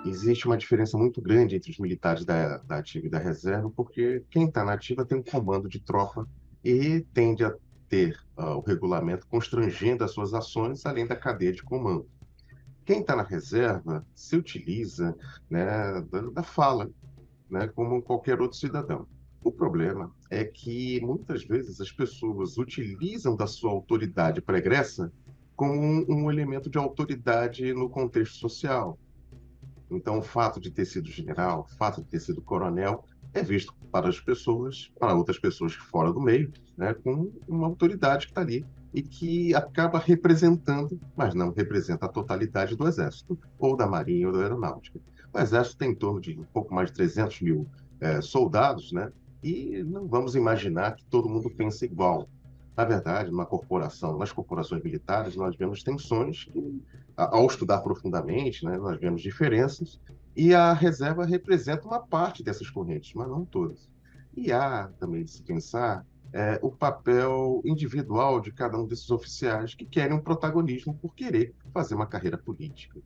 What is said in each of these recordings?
Existe uma diferença muito grande entre os militares da ativa e da reserva, porque quem está na ativa tem um comando de tropa e tende a ter o regulamento constrangendo as suas ações, além da cadeia de comando. Quem está na reserva se utiliza, né, da fala, né, como qualquer outro cidadão. O problema é que muitas vezes as pessoas utilizam da sua autoridade pregressa como um elemento de autoridade no contexto social. Então, o fato de ter sido general, o fato de ter sido coronel, é visto para as pessoas, para outras pessoas fora do meio, né, como uma autoridade que está ali e que acaba representando, mas não representa a totalidade do Exército, ou da Marinha ou da Aeronáutica. O Exército tem em torno de um pouco mais de 300 mil soldados, né, e não vamos imaginar que todo mundo pensa igual. Na verdade, numa corporação, nas corporações militares, nós vemos tensões que, ao estudar profundamente, né, nós vemos diferenças, e a reserva representa uma parte dessas correntes, mas não todas. E há também de se pensar o papel individual de cada um desses oficiais que querem um protagonismo por querer fazer uma carreira política.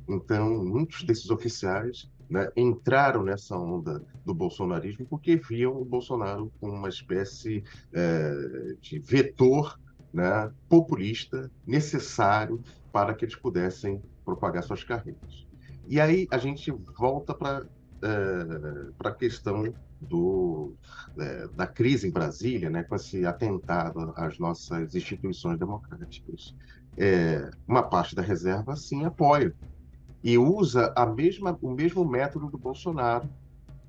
Então, muitos desses oficiais, né, entraram nessa onda do bolsonarismo porque viam o Bolsonaro como uma espécie de vetor, né, populista necessário para que eles pudessem propagar suas carreiras. E aí a gente volta para a questão da crise em Brasília, né, com esse atentado às nossas instituições democráticas. Uma parte da reserva, sim, apoia e usa o mesmo método do Bolsonaro,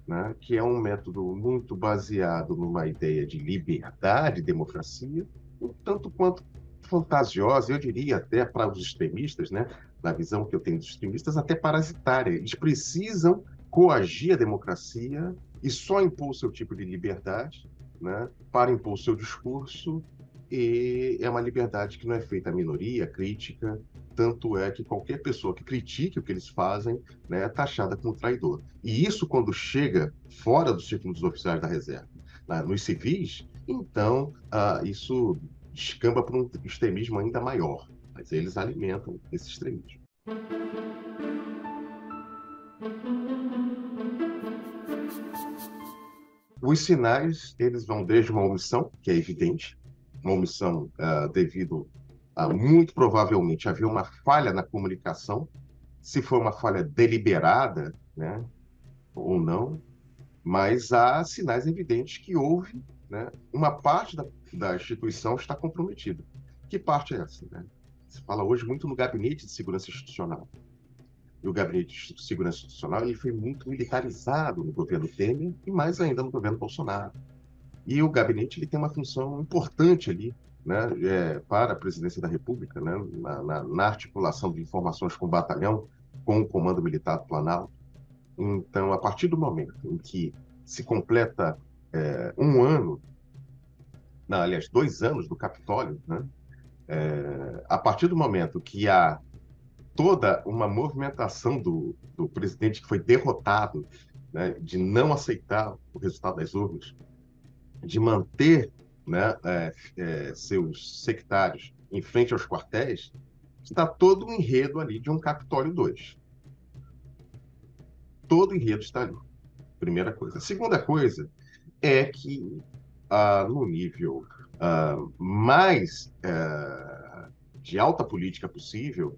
né, que é um método muito baseado numa ideia de liberdade e democracia, um tanto quanto fantasiosa, eu diria até para os extremistas, né, na visão que eu tenho dos extremistas, até parasitária. Eles precisam coagir a democracia e só impor o seu tipo de liberdade, né, para impor o seu discurso, e é uma liberdade que não é feita à minoria, crítica, tanto é que qualquer pessoa que critique o que eles fazem, né, é taxada como traidor. E isso, quando chega fora do círculo dos oficiais da reserva, né, nos civis, então isso descamba para um extremismo ainda maior. Mas eles alimentam esse extremismo. Os sinais, eles vão desde uma omissão, que é evidente, uma omissão devido a, muito provavelmente, haver uma falha na comunicação, se for uma falha deliberada, né, ou não, mas há sinais evidentes que houve, né, uma parte da instituição está comprometida. Que parte é essa? Né? Se fala hoje muito no gabinete de segurança institucional. E o gabinete de segurança institucional ele foi muito militarizado no governo Temer e mais ainda no governo Bolsonaro. E o gabinete ele tem uma função importante ali, né, para a presidência da República, né, na articulação de informações com o batalhão, com o Comando Militar do Planalto. Então, a partir do momento em que se completa um ano, não, aliás, 2 anos do Capitólio, né, a partir do momento que há toda uma movimentação do presidente que foi derrotado, né, de não aceitar o resultado das urnas, de manter, né, seus sectários em frente aos quartéis, está todo o enredo ali de um Capitólio 2. Todo o enredo está ali. Primeira coisa. A segunda coisa é que, no nível mais de alta política possível,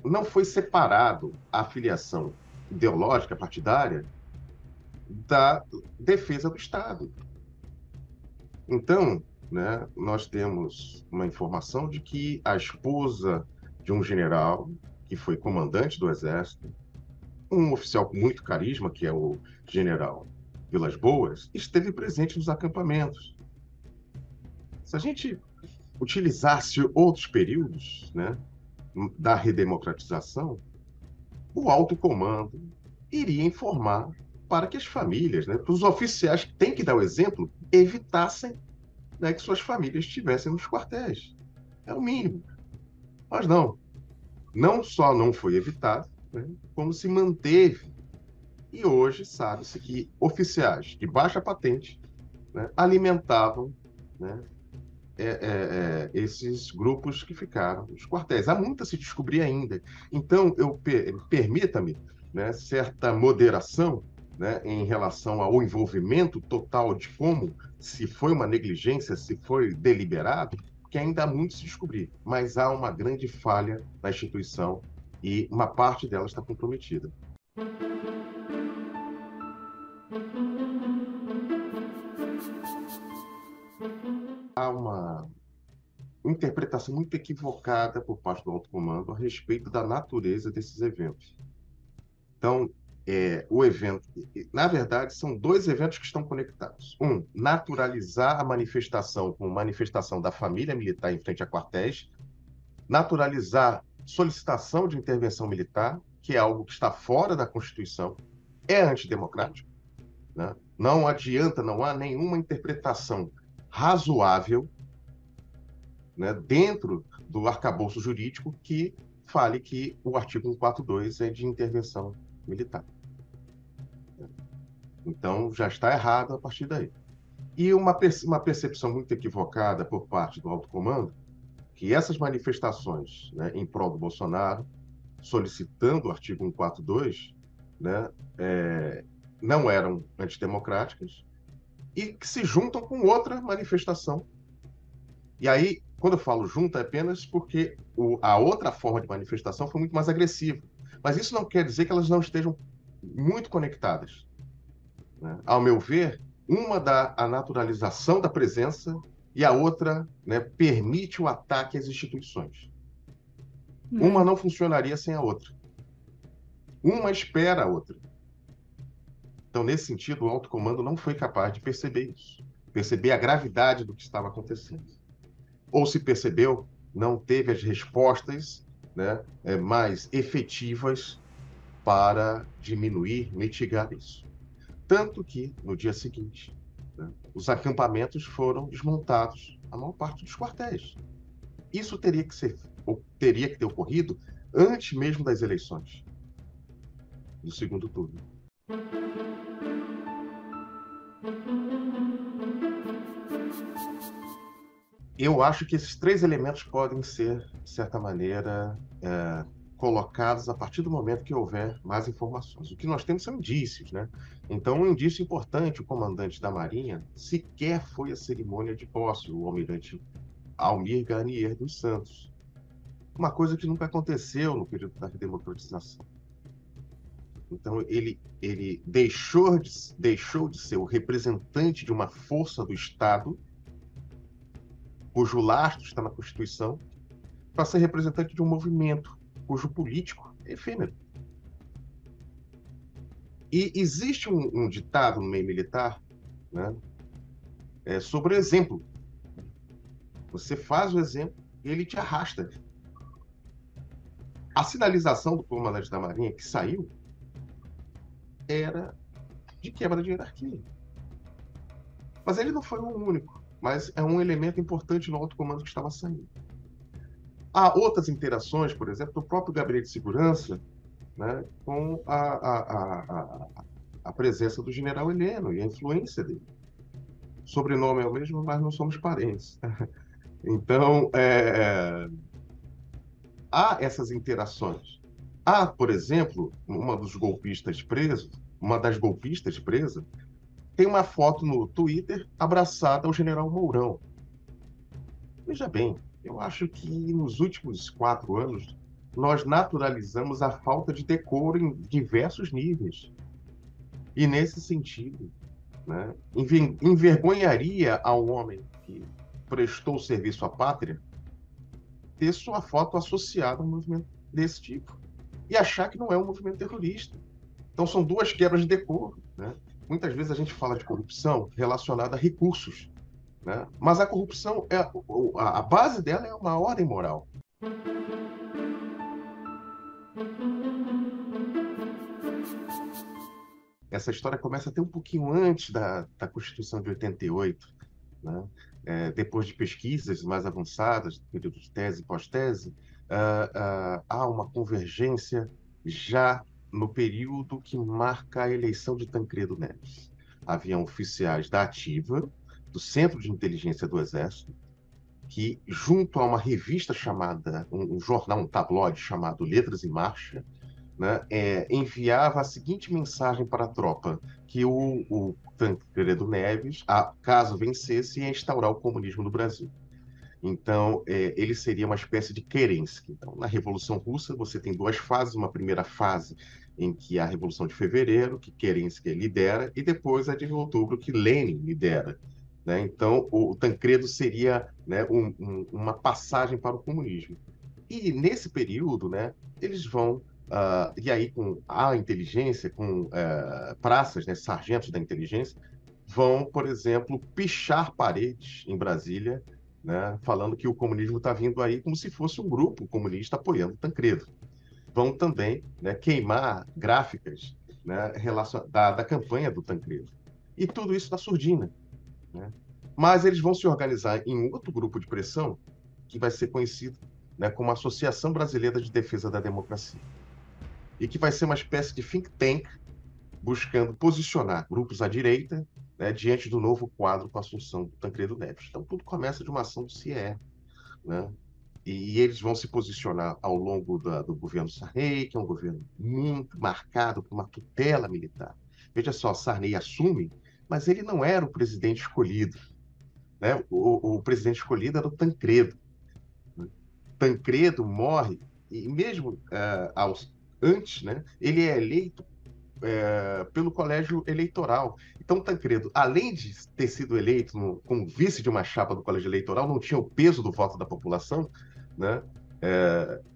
não foi separado a filiação ideológica partidária da defesa do Estado. Então, né, nós temos uma informação de que a esposa de um general que foi comandante do Exército, um oficial com muito carisma, que é o general Vilas Boas, esteve presente nos acampamentos. Se a gente utilizasse outros períodos, né, da redemocratização, o alto comando iria informar para que as famílias, né, para os oficiais que têm que dar o exemplo, evitassem, né, que suas famílias estivessem nos quartéis. É o mínimo. Mas não só não foi evitado, né, como se manteve. E hoje sabe-se que oficiais de baixa patente né, alimentavam, né, esses grupos que ficaram nos quartéis. Há muito a se descobrir ainda. Então, permita-me, né, certa moderação, né, em relação ao envolvimento total de como, se foi uma negligência, se foi deliberado, que ainda há muito a se descobrir. Mas há uma grande falha na instituição e uma parte dela está comprometida. Há uma interpretação muito equivocada por parte do alto comando a respeito da natureza desses eventos. Então, o evento, na verdade, são dois eventos que estão conectados. Um, naturalizar a manifestação como manifestação da família militar em frente a quartéis, naturalizar solicitação de intervenção militar, que é algo que está fora da Constituição, é antidemocrático, né? Não adianta, não há nenhuma interpretação razoável, né, dentro do arcabouço jurídico que fale que o artigo 142 é de intervenção militar. Então, já está errado a partir daí. E uma percepção muito equivocada por parte do alto comando, que essas manifestações, né, em prol do Bolsonaro, solicitando o artigo 142, né, não eram antidemocráticas e que se juntam com outra manifestação. E aí, quando eu falo junto, é apenas porque a outra forma de manifestação foi muito mais agressiva. Mas isso não quer dizer que elas não estejam muito conectadas, né? Ao meu ver, uma dá a naturalização da presença e a outra, né, permite o ataque às instituições. Uma Hum. não funcionaria sem a outra. Uma espera a outra. Então, nesse sentido, o alto comando não foi capaz de perceber isso, perceber a gravidade do que estava acontecendo. Ou se percebeu, não teve as respostas, né, mais efetivas para diminuir, mitigar isso. Tanto que, no dia seguinte, né, os acampamentos foram desmontados, a maior parte dos quartéis. Isso teria que ter ocorrido antes mesmo das eleições, do segundo turno. Eu acho que esses três elementos podem ser, de certa maneira, colocados a partir do momento que houver mais informações. O que nós temos são indícios, né? Então, um indício importante, o comandante da Marinha sequer foi à cerimônia de posse, o almirante Almir Garnier dos Santos. Uma coisa que nunca aconteceu no período da redemocratização. Então, ele deixou de ser o representante de uma força do Estado, cujo lastro está na Constituição, para ser representante de um movimento cujo político é efêmero. E existe um ditado no meio militar, né, sobre o exemplo. Você faz o exemplo e ele te arrasta. A sinalização do comandante da Marinha que saiu era de quebra de hierarquia. Mas ele não foi o único, mas é um elemento importante no alto comando que estava saindo. Há outras interações, por exemplo, do próprio gabinete de segurança, né, com a presença do general Heleno e a influência dele. O sobrenome é o mesmo, mas não somos parentes. Então, há essas interações. Há, por exemplo, uma das golpistas presas, tem uma foto no Twitter abraçada ao general Mourão. Veja bem, eu acho que nos últimos 4 anos nós naturalizamos a falta de decoro em diversos níveis. E nesse sentido, né, envergonharia ao homem que prestou serviço à pátria ter sua foto associada a um movimento desse tipo e achar que não é um movimento terrorista. Então são duas quebras de decoro, né? Muitas vezes a gente fala de corrupção relacionada a recursos, né? Mas a corrupção, a base dela é uma ordem moral. Essa história começa até um pouquinho antes da Constituição de 88, né? Depois de pesquisas mais avançadas, período de tese e pós-tese, há uma convergência já no período que marca a eleição de Tancredo Neves. Haviam oficiais da ativa do Centro de Inteligência do Exército, que, junto a uma revista chamada, um jornal, um tabloide chamado Letras em Marcha, né, enviava a seguinte mensagem para a tropa, que o Tancredo Neves, caso vencesse, ia instaurar o comunismo no Brasil. Então, ele seria uma espécie de Kerensky. Então, na Revolução Russa, você tem duas fases. Uma primeira fase em que a Revolução de Fevereiro, que Kerensky lidera, e depois a de outubro, que Lenin lidera. Né? Então, o Tancredo seria, né, uma passagem para o comunismo. E nesse período, né, eles vão, e aí com a inteligência, com praças, né, sargentos da inteligência, vão, por exemplo, pichar paredes em Brasília, né, falando que o comunismo está vindo aí como se fosse um grupo comunista apoiando o Tancredo. Vão também, né, queimar gráficas, né, da campanha do Tancredo. E tudo isso na surdina. Né? Mas eles vão se organizar em outro grupo de pressão que vai ser conhecido, né, como Associação Brasileira de Defesa da Democracia. E que vai ser uma espécie de think tank buscando posicionar grupos à direita, né, diante do novo quadro com a assunção do Tancredo Neves. Então, tudo começa de uma ação do CIE. Né? E eles vão se posicionar ao longo do governo Sarney, que é um governo muito marcado por uma tutela militar. Veja só, Sarney assume, mas ele não era o presidente escolhido. Né? O presidente escolhido era o Tancredo. Né? Tancredo morre, e mesmo antes, né, ele é eleito pelo colégio eleitoral. Então, Tancredo, além de ter sido eleito como vice de uma chapa do colégio eleitoral, não tinha o peso do voto da população, né?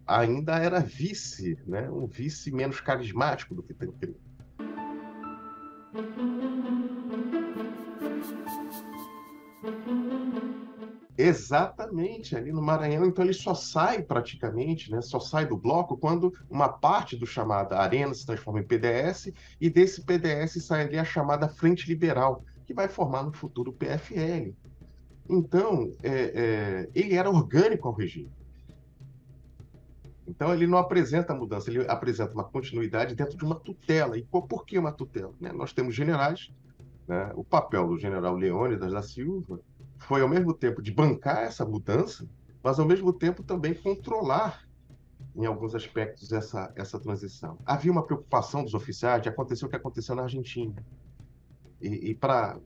Ainda era vice, né? Um vice menos carismático do que Tancredo. Exatamente, ali no Maranhão. Então ele só sai praticamente, né, só sai do bloco quando uma parte do chamada Arena se transforma em PDS e desse PDS sai ali a chamada Frente Liberal, que vai formar no futuro o PFL. Então, ele era orgânico ao regime. Então ele não apresenta mudança, ele apresenta uma continuidade dentro de uma tutela. E por que uma tutela? Né? Nós temos generais, né? O papel do general Leônidas da Silva foi, ao mesmo tempo, de bancar essa mudança, mas, ao mesmo tempo, também controlar, em alguns aspectos, essa transição. Havia uma preocupação dos oficiais de acontecer o que aconteceu na Argentina. E para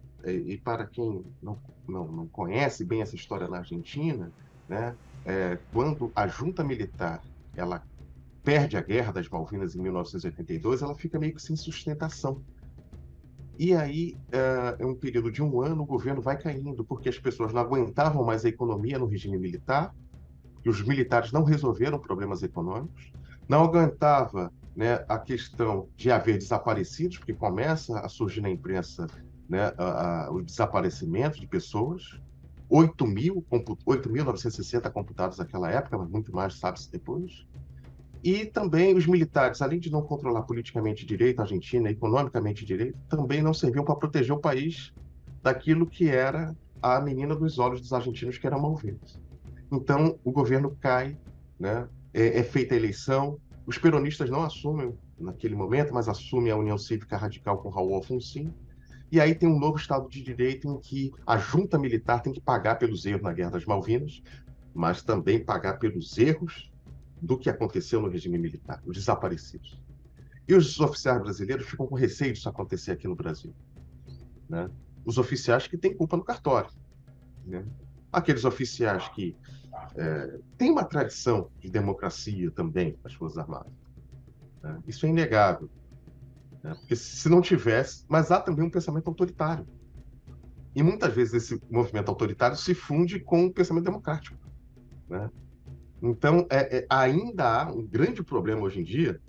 quem não conhece bem essa história na Argentina, né, quando a junta militar ela perde a Guerra das Malvinas em 1982, ela fica meio que sem sustentação. E aí, é um período de um ano, o governo vai caindo, porque as pessoas não aguentavam mais a economia no regime militar, e os militares não resolveram problemas econômicos, não aguentava, né, a questão de haver desaparecidos, porque começa a surgir na imprensa, né, o desaparecimento de pessoas, 8.960 computados naquela época, mas muito mais sabe-se depois. E também os militares, além de não controlar politicamente direito a Argentina, economicamente direito, também não serviam para proteger o país daquilo que era a menina dos olhos dos argentinos, que era Malvinas. Então, o governo cai, né? É feita a eleição, os peronistas não assumem naquele momento, mas assumem a União Cívica Radical com Raul Alfonsín, e aí tem um novo Estado de Direito em que a junta militar tem que pagar pelos erros na Guerra das Malvinas, mas também pagar pelos erros do que aconteceu no regime militar, os desaparecidos. E os oficiais brasileiros ficam com receio disso acontecer aqui no Brasil. Né? Os oficiais que têm culpa no cartório. Né? Aqueles oficiais que têm uma tradição de democracia também, as Forças Armadas. Né? Isso é inegável. Né? Porque se não tivesse, mas há também um pensamento autoritário. E muitas vezes esse movimento autoritário se funde com o pensamento democrático. Né? Então, ainda há um grande problema hoje em dia,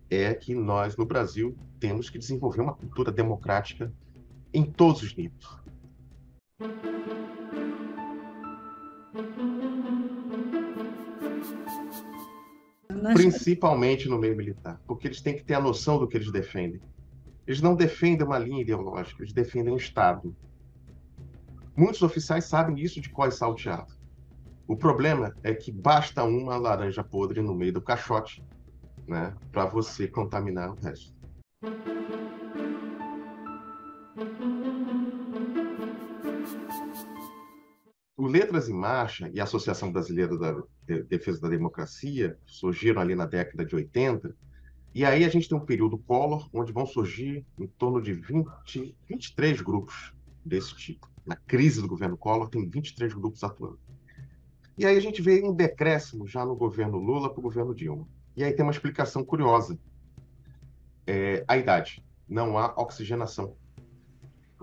é que nós, no Brasil, temos que desenvolver uma cultura democrática em todos os níveis. Principalmente no meio militar, porque eles têm que ter a noção do que eles defendem. Eles não defendem uma linha ideológica, eles defendem um Estado. Muitos oficiais sabem isso de cor e salteado. O problema é que basta uma laranja podre no meio do caixote, né, para você contaminar o resto. o Letras em Marcha e a Associação Brasileira da Defesa da Democracia surgiram ali na década de 80, e aí a gente tem um período Collor, onde vão surgir em torno de 23 grupos desse tipo. Na crise do governo Collor, tem 23 grupos atuando. E aí a gente vê um decréscimo já no governo Lula para o governo Dilma. E aí tem uma explicação curiosa. A idade. Não há oxigenação.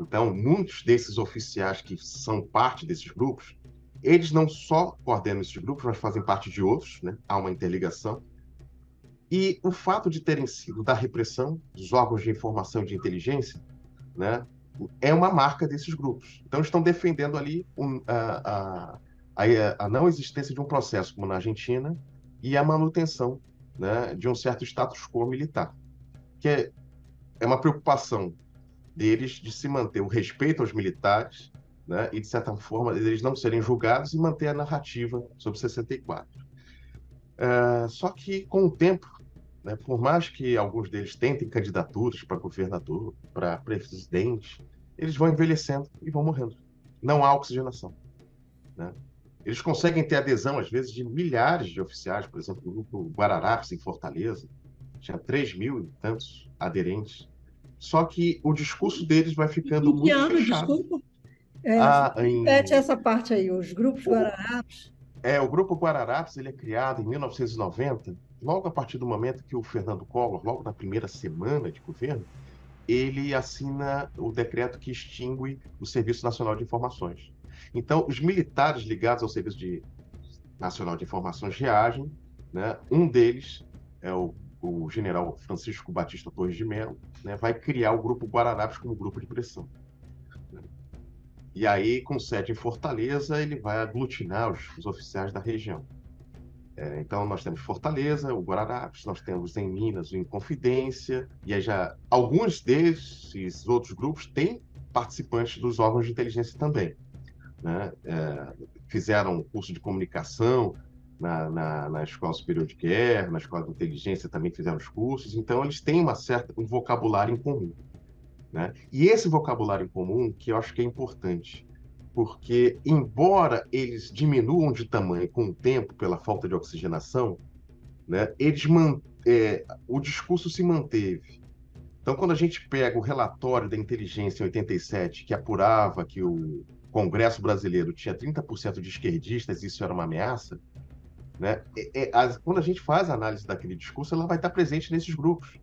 Então, muitos desses oficiais que são parte desses grupos, eles não só coordenam esses grupos, mas fazem parte de outros, né? Há uma interligação. E o fato de terem sido da repressão dos órgãos de informação e de inteligência, né, é uma marca desses grupos. Então, estão defendendo ali a não existência de um processo como na Argentina e a manutenção, né, de um certo status quo militar, que é uma preocupação deles de se manter o respeito aos militares, né, e, de certa forma, eles não serem julgados e manter a narrativa sobre 64. Só que, com o tempo, né, por mais que alguns deles tentem candidaturas para governador, para presidente, eles vão envelhecendo e vão morrendo. Não há oxigenação, né? Eles conseguem ter adesão, às vezes, de milhares de oficiais, por exemplo, o grupo Guararapes, em Fortaleza, tinha 3 mil e tantos aderentes. Só que o discurso deles vai ficando Em que muito ano, fechado. desculpa? Ah, Repete essa parte aí, os grupos o, Guararapes. o grupo Guararapes ele é criado em 1990, logo a partir do momento que o Fernando Collor, logo na primeira semana de governo, ele assina o decreto que extingue o Serviço Nacional de Informações. Então, os militares ligados ao Nacional de Informações reagem, né? Um deles é o general Francisco Batista Torres de Mello, né? Vai criar o Grupo Guararapes como grupo de pressão. E aí, com sede em Fortaleza, ele vai aglutinar os oficiais da região. Então, nós temos Fortaleza, o Guararapes, nós temos em Minas o Inconfidência, e aí já alguns desses outros grupos têm participantes dos órgãos de inteligência também, né? Fizeram curso de comunicação na Escola Superior de Guerra, na Escola de Inteligência também fizeram os cursos, então eles têm um vocabulário em comum, né? E esse vocabulário em comum que eu acho que é importante, porque embora eles diminuam de tamanho com o tempo pela falta de oxigenação, né, o discurso se manteve. Então, quando a gente pega o relatório da inteligência em 87, que apurava que o Congresso brasileiro tinha 30% de esquerdistas, e isso era uma ameaça, né? Quando a gente faz a análise daquele discurso, ela vai estar presente nesses grupos.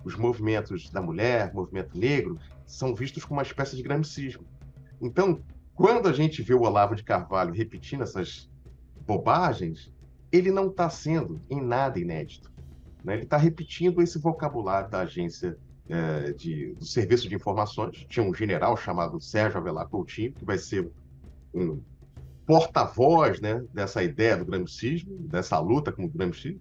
Os movimentos da mulher, movimento negro, são vistos como uma espécie de gramicismo. Então, quando a gente vê o Olavo de Carvalho repetindo essas bobagens, ele não está sendo em nada inédito, né? Ele está repetindo esse vocabulário da agência do Serviço de Informações. Tinha um general chamado Sérgio Avelar Coutinho, que vai ser um porta-voz, né, dessa ideia do gramscismo, dessa luta com o gramscismo.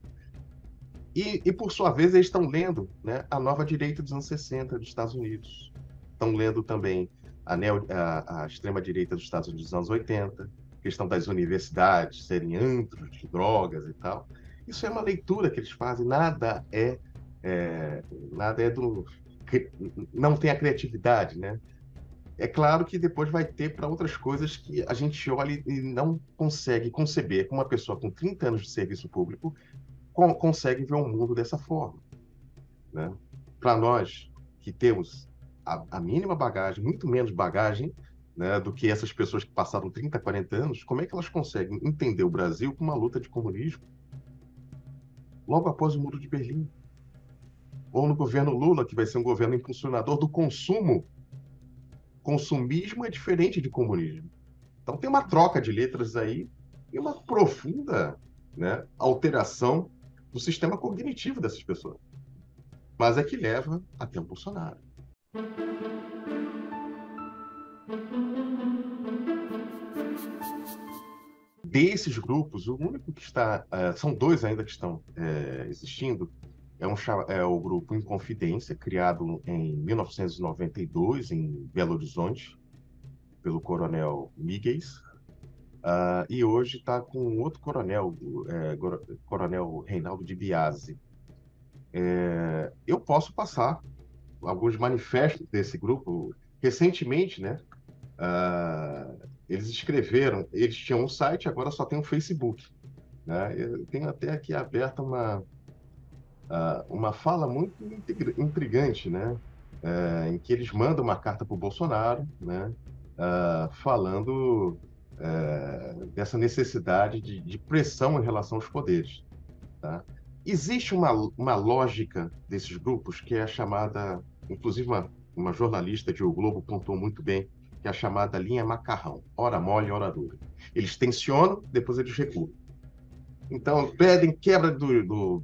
E, por sua vez, eles estão lendo, né, a nova direita dos anos 60 dos Estados Unidos. Estão lendo também a extrema-direita dos Estados Unidos dos anos 80, questão das universidades serem antros de drogas e tal. Isso é uma leitura que eles fazem, nada é do... Não tem a criatividade, né? É claro que depois vai ter para outras coisas que a gente olha e não consegue conceber como uma pessoa com 30 anos de serviço público consegue ver o mundo dessa forma, né? Para nós que temos a mínima bagagem, muito menos bagagem, né, do que essas pessoas que passaram 30, 40 anos, como é que elas conseguem entender o Brasil como uma luta de comunismo logo após o Muro de Berlim? Ou no governo Lula, que vai ser um governo impulsionador do consumo. Consumismo é diferente de comunismo. Então tem uma troca de letras aí e uma profunda, né, alteração do sistema cognitivo dessas pessoas. Mas é que leva até o Bolsonaro. Desses grupos, o único que está, são dois ainda que estão existindo, é o grupo Inconfidência, criado em 1992 em Belo Horizonte, pelo coronel Miguel, e hoje está com outro coronel, coronel Reinaldo de Biase. Eu posso passar alguns manifestos desse grupo. Recentemente, né, eles escreveram, eles tinham um site, agora só tem um Facebook, né? Eu tenho até aqui aberta uma fala muito intrigante, né? Em que eles mandam uma carta para o Bolsonaro, né? Falando dessa necessidade de pressão em relação aos poderes, tá? Existe uma lógica desses grupos que é a chamada, inclusive uma jornalista de O Globo pontuou muito bem, que é a chamada linha macarrão, ora mole, ora dura. Eles tensionam, depois eles recuam. Então, pedem quebra do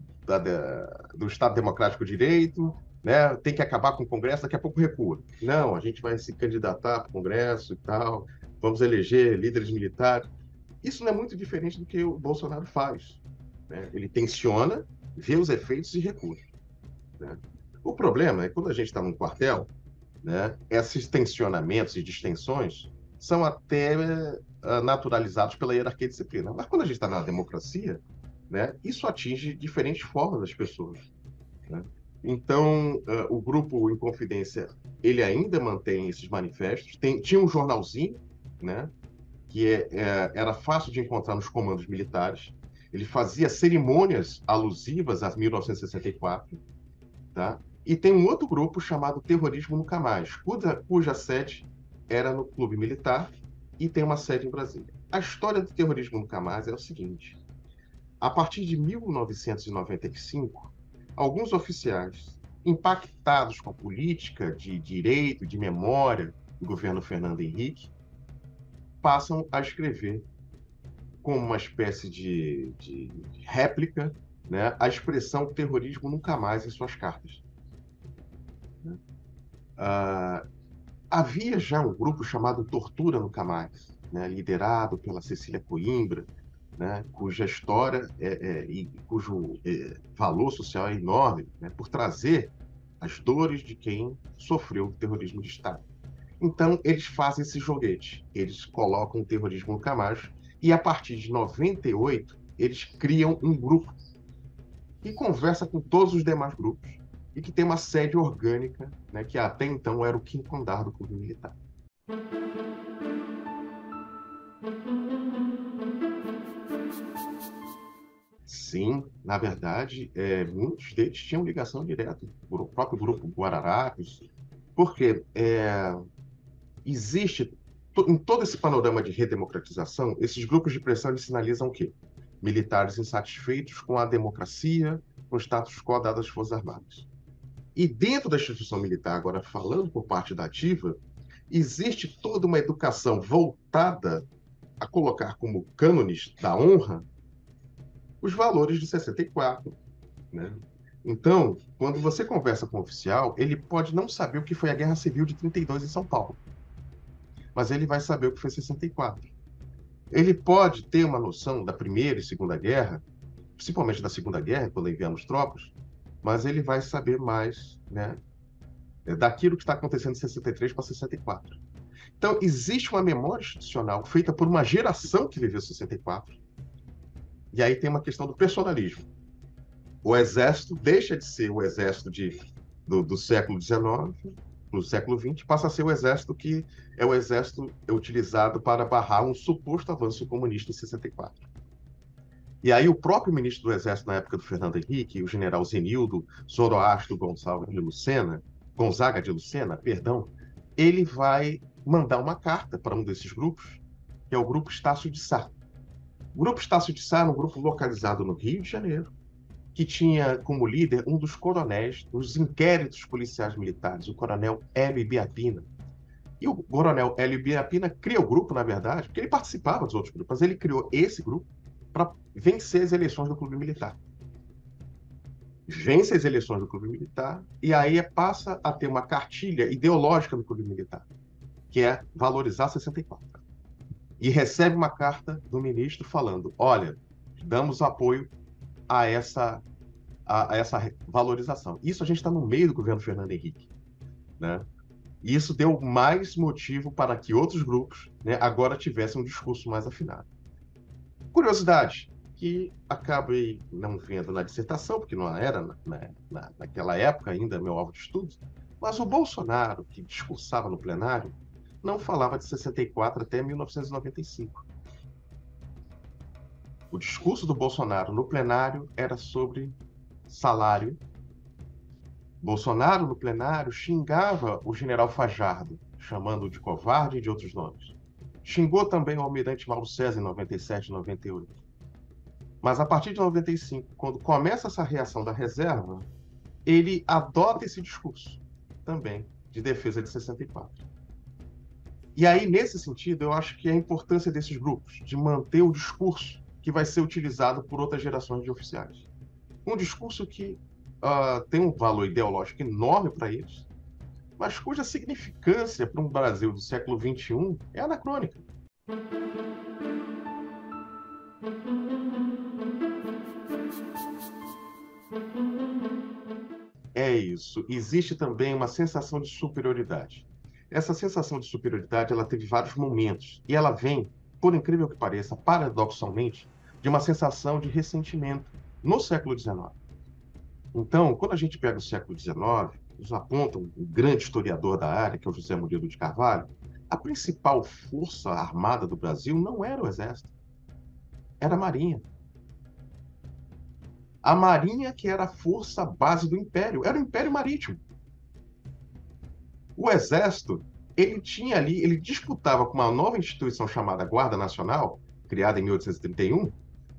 Estado Democrático de Direito, né? Tem que acabar com o Congresso, daqui a pouco recua. Não, a gente vai se candidatar para o Congresso e tal, vamos eleger líderes militares. Isso não é muito diferente do que o Bolsonaro faz, né? Ele tensiona, vê os efeitos e recua, né? O problema é que quando a gente está num quartel, né, esses tensionamentos e distensões são até naturalizados pela hierarquia e disciplina. Mas quando a gente está na democracia, né, isso atinge diferentes formas das pessoas, né? Então, o grupo Inconfidência, ele ainda mantém esses manifestos. Tinha um jornalzinho, né, que era fácil de encontrar nos comandos militares. Ele fazia cerimônias alusivas a 1964, tá? E tem um outro grupo chamado Terrorismo Nunca Mais, cuja sede era no Clube Militar e tem uma sede em Brasília. A história do Terrorismo Nunca Mais é o seguinte: a partir de 1995, alguns oficiais impactados com a política de direito, de memória do governo Fernando Henrique, passam a escrever como uma espécie de réplica, né, a expressão terrorismo nunca mais em suas cartas. Havia já um grupo chamado Tortura Nunca Mais, né, liderado pela Cecília Coimbra, né, cuja história e cujo valor social é enorme, né, por trazer as dores de quem sofreu o terrorismo de Estado. Então, eles fazem esse joguete, eles colocam o terrorismo nunca mais, e a partir de 98, eles criam um grupo que conversa com todos os demais grupos e que tem uma sede orgânica, né, que até então era o quinto andar do Clube Militar. Sim, na verdade, muitos deles tinham ligação direta com o próprio grupo Guararapes, porque existe, em todo esse panorama de redemocratização, esses grupos de pressão eles sinalizam o quê? Militares insatisfeitos com a democracia, com o status quo dado às Forças Armadas. E dentro da instituição militar, agora falando por parte da ativa, existe toda uma educação voltada a colocar como cânones da honra os valores de 64, né? Então, quando você conversa com um oficial, ele pode não saber o que foi a Guerra Civil de 32 em São Paulo, mas ele vai saber o que foi 64. Ele pode ter uma noção da Primeira e Segunda Guerra, principalmente da Segunda Guerra, quando enviamos tropas, mas ele vai saber mais, né, daquilo que está acontecendo de 63 para 64. Então, existe uma memória institucional feita por uma geração que viveu 64, e aí tem uma questão do personalismo. O Exército deixa de ser o Exército do século XIX, do século XX, passa a ser o Exército que é o Exército utilizado para barrar um suposto avanço comunista em 64. E aí o próprio ministro do Exército na época do Fernando Henrique, o general Zenildo Zoroastro Gonzaga de Lucena, perdão, ele vai mandar uma carta para um desses grupos, que é o Grupo Estácio de Sá. O Grupo Estácio de Sá era um grupo localizado no Rio de Janeiro, que tinha como líder um dos coronéis dos inquéritos policiais militares, o coronel Hélio Ibiapina. E o coronel Hélio Ibiapina cria o grupo, na verdade, porque ele participava dos outros grupos, mas ele criou esse grupo para vencer as eleições do Clube Militar. Vence as eleições do Clube Militar e aí passa a ter uma cartilha ideológica do Clube Militar, que é valorizar 64. E recebe uma carta do ministro falando: olha, damos apoio a essa valorização. Isso a gente está no meio do governo Fernando Henrique, né? E isso deu mais motivo para que outros grupos, né, agora tivessem um discurso mais afinado. Curiosidade, que acabei não vendo na dissertação, porque não era naquela época ainda meu alvo de estudo, mas o Bolsonaro, que discursava no plenário, não falava de 64 até 1995. O discurso do Bolsonaro no plenário era sobre salário. Bolsonaro, no plenário, xingava o general Fajardo, chamando-o de covarde e de outros nomes. Xingou também o almirante Mauro César em 97 e 98. Mas a partir de 95, quando começa essa reação da reserva, ele adota esse discurso também de defesa de 64. E aí, nesse sentido, eu acho que a importância desses grupos, de manter o discurso que vai ser utilizado por outras gerações de oficiais. Um discurso que tem um valor ideológico enorme para eles, mas cuja significância para um Brasil do século XXI é anacrônica. É isso. Existe também uma sensação de superioridade. Essa sensação de superioridade, ela teve vários momentos. E ela vem, por incrível que pareça, paradoxalmente, de uma sensação de ressentimento no século XIX. Então, quando a gente pega o século XIX, nos aponta um grande historiador da área, que é o José Murilo de Carvalho, a principal força armada do Brasil não era o Exército, era a Marinha. A Marinha que era a força base do Império, era o Império Marítimo. O Exército, ele tinha ali, ele disputava com uma nova instituição chamada Guarda Nacional, criada em 1831,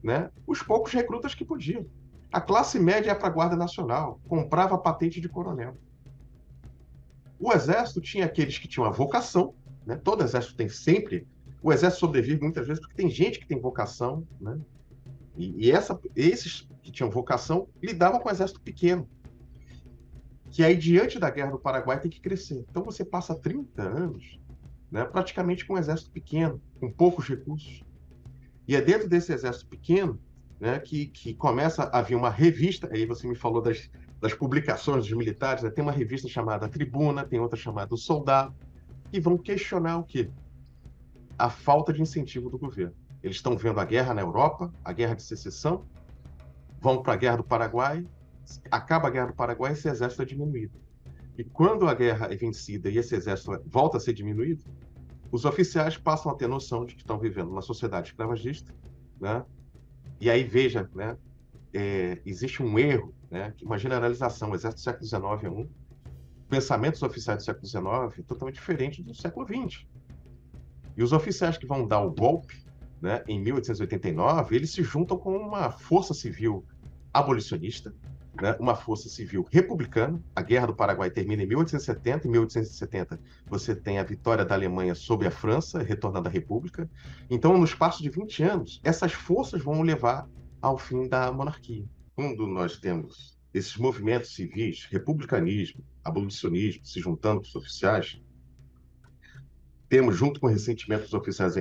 né, os poucos recrutas que podiam. A classe média ia para a Guarda Nacional, comprava a patente de coronel. O Exército tinha aqueles que tinham a vocação, né? Todo Exército tem sempre. O Exército sobrevive muitas vezes porque tem gente que tem vocação, né? Esses que tinham vocação lidavam com o Exército pequeno, que aí, diante da Guerra do Paraguai, tem que crescer. Então, você passa 30 anos, né, praticamente com um exército pequeno, com poucos recursos. E é dentro desse exército pequeno, né, que começa a vir uma revista, aí você me falou das publicações dos militares, né, tem uma revista chamada Tribuna, tem outra chamada O Soldado, que vão questionar o quê? A falta de incentivo do governo. Eles estão vendo a guerra na Europa, a guerra de secessão, vão para a Guerra do Paraguai, acaba a Guerra do Paraguai, esse exército é diminuído. E quando a guerra é vencida e esse exército volta a ser diminuído, os oficiais passam a ter noção de que estão vivendo uma sociedade escravagista, né? E aí, veja, né, existe um erro, né, uma generalização. O exército do século XIX é um, pensamentos oficiais do século XIX é totalmente diferente do século XX. E os oficiais que vão dar o golpe, né, em 1889, eles se juntam com uma força civil abolicionista, né, uma força civil republicana. A Guerra do Paraguai termina em 1870. Em 1870, você tem a vitória da Alemanha sobre a França, retornando à República. Então, no espaço de 20 anos, essas forças vão levar ao fim da monarquia. Quando nós temos esses movimentos civis, republicanismo, abolicionismo, se juntando com os oficiais, temos, junto com o ressentimento dos oficiais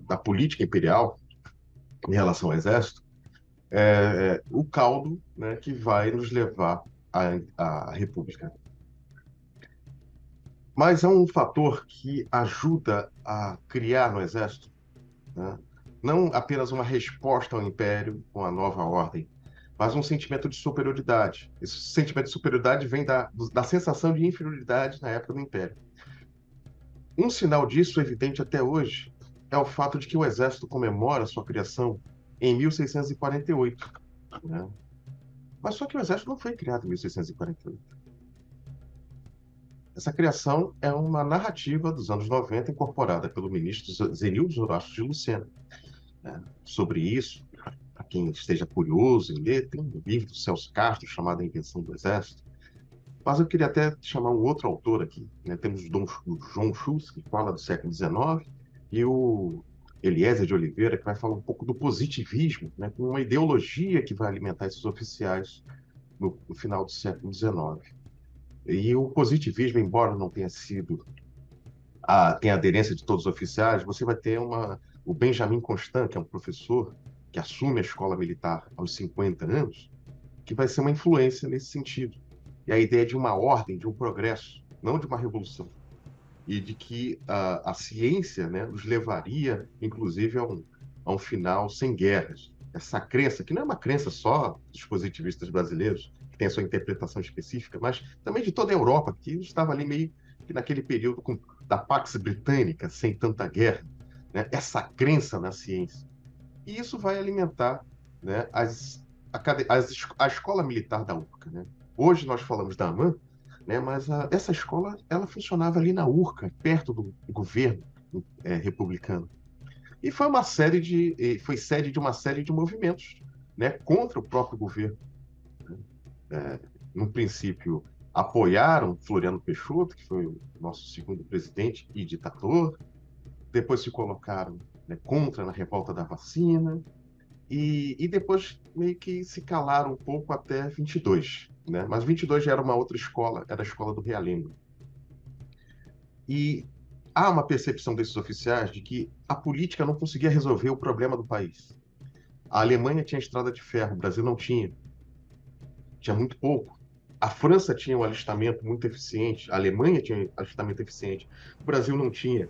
da política imperial em relação ao exército, o caldo, né, que vai nos levar à República. Mas é um fator que ajuda a criar no Exército, né, não apenas uma resposta ao Império com a nova ordem, mas um sentimento de superioridade. Esse sentimento de superioridade vem da sensação de inferioridade na época do Império. Um sinal disso, evidente até hoje, é o fato de que o Exército comemora sua criação em 1648. Né? Mas só que o Exército não foi criado em 1648. Essa criação é uma narrativa dos anos 90 incorporada pelo ministro Zenildo Horácio de Lucena. Né? Sobre isso, para quem esteja curioso em ler, tem um livro do Celso Castro chamado A Invenção do Exército. Mas eu queria até chamar um outro autor aqui. Né? Temos o João Schultz, que fala do século XIX, e o Eliezer de Oliveira, que vai falar um pouco do positivismo, né? Com uma ideologia que vai alimentar esses oficiais no final do século XIX. E o positivismo, embora não tenha sido tenha aderência de todos os oficiais, você vai ter o Benjamin Constant, que é um professor que assume a escola militar aos 50 anos, que vai ser uma influência nesse sentido. E a ideia de uma ordem, de um progresso, não de uma revolução. E de que a ciência, né, nos levaria, inclusive, a um final sem guerras. Essa crença, que não é uma crença só dos positivistas brasileiros, que tem a sua interpretação específica, mas também de toda a Europa, que estava ali meio que naquele período com da Pax Britânica, sem tanta guerra, né? Essa crença na ciência. E isso vai alimentar, né, a escola militar da URCA, né? Hoje nós falamos da AMAN, né, mas essa escola ela funcionava ali na URCA, perto do governo republicano. E foi sede de uma série de movimentos, né, contra o próprio governo. No princípio, apoiaram Floriano Peixoto, que foi o nosso segundo presidente e ditador. Depois se colocaram, né, contra na revolta da vacina. E depois meio que se calaram um pouco até 22, né? Mas 22 já era uma outra escola, era a escola do Realengo. E há uma percepção desses oficiais de que a política não conseguia resolver o problema do país. A Alemanha tinha estrada de ferro, o Brasil não tinha. Tinha muito pouco. A França tinha um alistamento muito eficiente, a Alemanha tinha um alistamento eficiente, o Brasil não tinha.